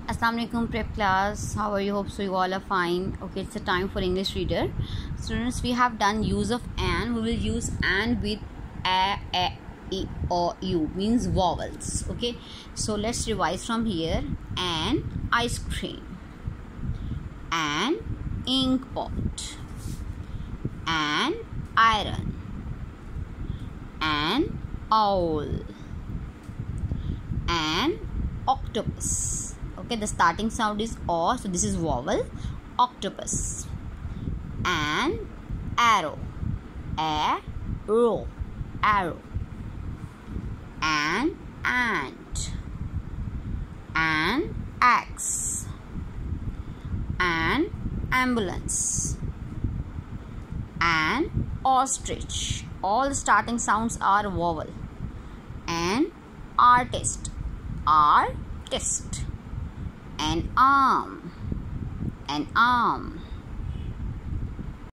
Assalamu alaikum prep class. How are you? Hope so you all are fine. Okay, it's a time for English reader. Students, we have done use of and. We will use and with e, o, u, means vowels. Okay, so let's revise from here. An ice cream, an ink pot, an iron, an owl, an octopus. Okay, the starting sound is o, so this is vowel. Octopus. An arrow, arrow, arrow. An ant, an axe, an ambulance, an ostrich. All starting sounds are vowel. An artist, artist. An arm, an arm.